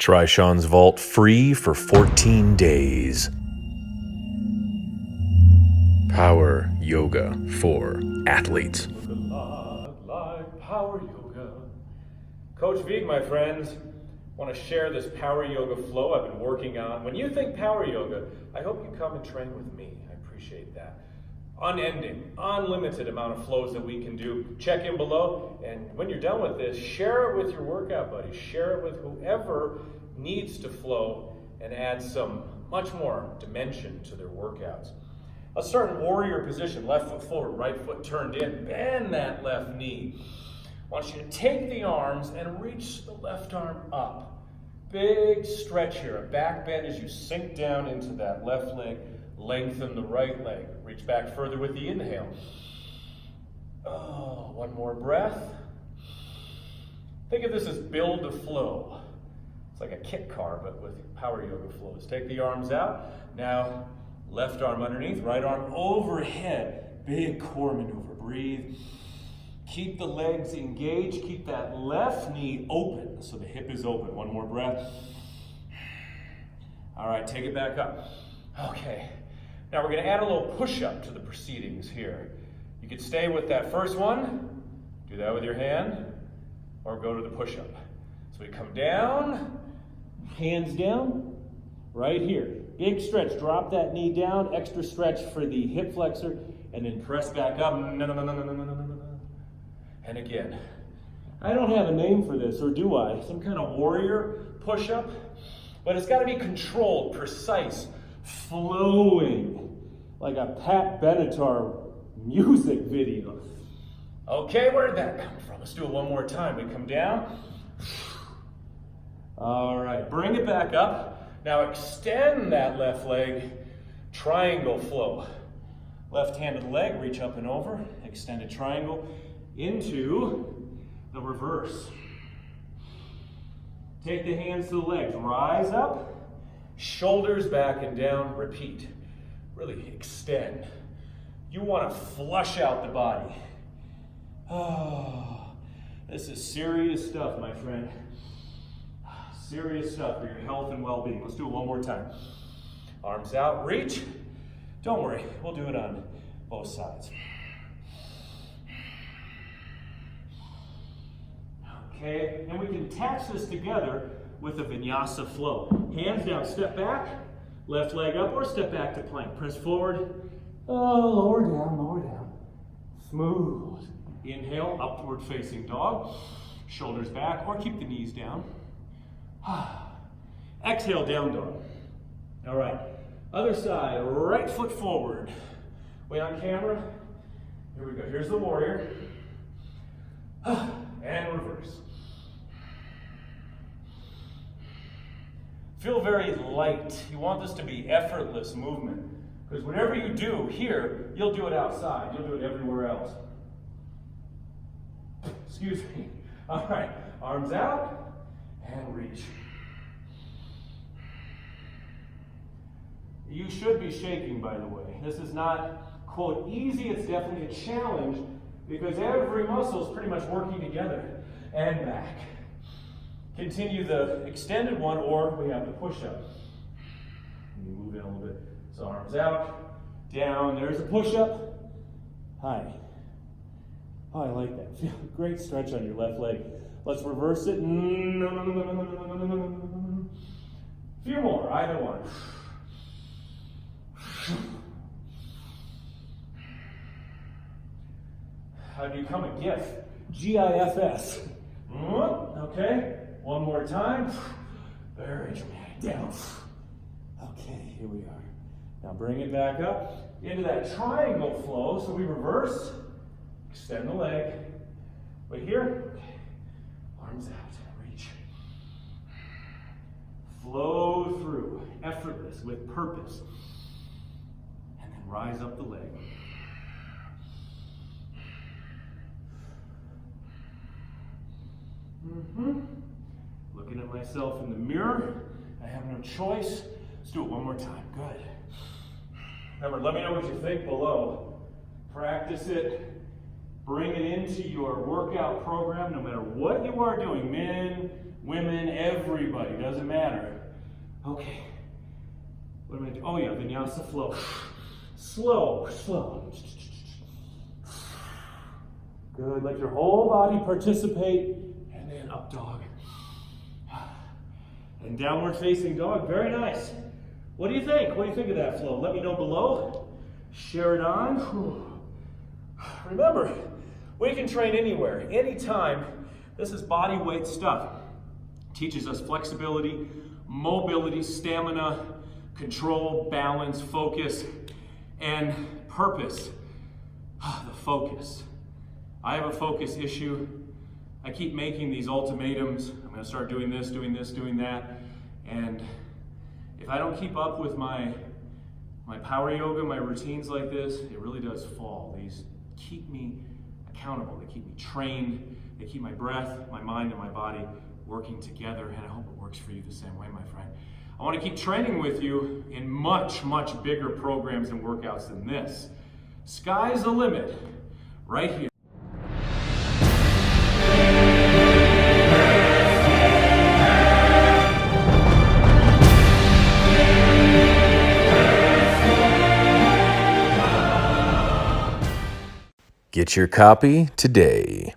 Try Sean's Vault free for 14 days. Power Yoga for Athletes. Look a lot like power yoga. Coach Vigue, my friends, want to share this power yoga flow I've been working on. When you think power yoga, I hope you come and train with me. I appreciate that. Unending, unlimited amount of flows that we can do. Check in below, and when you're done with this, share it with your workout buddies. Share it with whoever needs to flow and add some much more dimension to their workouts. Let's start in warrior position. Left foot forward, right foot turned in. Bend that left knee. I want you to take the arms and reach the left arm up. Big stretch here, a back bend as you sink down into that left leg. Lengthen the right leg. Reach back further with the inhale. Oh, one more breath. Think of this as build to flow. It's like a kit car, but with power yoga flows. Take the arms out. Now, left arm underneath, right arm overhead. Big core maneuver. Breathe. Keep the legs engaged. Keep that left knee open so the hip is open. One more breath. All right, take it back up. Okay. Now we're going to add a little push-up to the proceedings here. You could stay with that first one, do that with your hand, or go to the push-up. So we come down, hands down, right here. Big stretch, drop that knee down, extra stretch for the hip flexor, and then press back up. And again. I don't have a name for this, or do I? Some kind of warrior push-up, but it's got to be controlled, precise, flowing, like a Pat Benatar music video. Okay, where did that come from? Let's do it one more time. We come down. All right, bring it back up. Now extend that left leg, triangle flow. Left-handed leg, reach up and over, extended triangle into the reverse. Take the hands to the legs, rise up. Shoulders back and down, repeat. Really extend. You want to flush out the body. Oh, this is serious stuff, my friend. Serious stuff for your health and well-being. Let's do it one more time. Arms out, reach. Don't worry, we'll do it on both sides. Okay, and we can attach this together with a vinyasa flow. Hands down, step back, left leg up, or step back to plank. Press forward, lower down. Smooth. Inhale, upward facing dog. Shoulders back, or keep the knees down. Exhale, down dog. All right, other side, right foot forward. Way on camera. Here we go, here's the warrior. And reverse. Feel very light. You want this to be effortless movement. Because whatever you do here, you'll do it outside. You'll do it everywhere else. Excuse me. All right, arms out and reach. You should be shaking, by the way. This is not, quote, easy. It's definitely a challenge because every muscle is pretty much working together. And back. Continue the extended one, or we have the push-up. Let me move in a little bit. So arms out, down, there's a push-up. Hi. Oh, I like that. Feel a great stretch on your left leg. Let's reverse it. Few more, either one. How do you become a GIF? G-I-F-S. Okay, one more time. Very dramatic. Down. Okay, here we are. Now bring it back up into that triangle flow. So we reverse, extend the leg. But here, arms out, reach. Flow through, effortless, with purpose. And then rise up the leg. Looking at myself in the mirror. I have no choice. Let's do it one more time. Good. Remember, let me know what you think below. Practice it. Bring it into your workout program, no matter what you are doing, men, women, everybody, doesn't matter. Okay. What am I doing? Oh yeah, vinyasa flow. Slow, slow. Good, let your whole body participate, and then up dog. And downward facing dog, very nice. What do you think? What do you think of that flow? Let me know below. Share it on. Remember, we can train anywhere, anytime. This is body weight stuff. Teaches us flexibility, mobility, stamina, control, balance, focus, and purpose. The focus. I have a focus issue. I keep making these ultimatums. I'm going to start doing this, doing this, doing that. And if I don't keep up with my power yoga, my routines like this, it really does fall. These keep me accountable. They keep me trained. They keep my breath, my mind, and my body working together. And I hope it works for you the same way, my friend. I want to keep training with you in much, much bigger programs and workouts than this. Sky's the limit, right here. Get your copy today.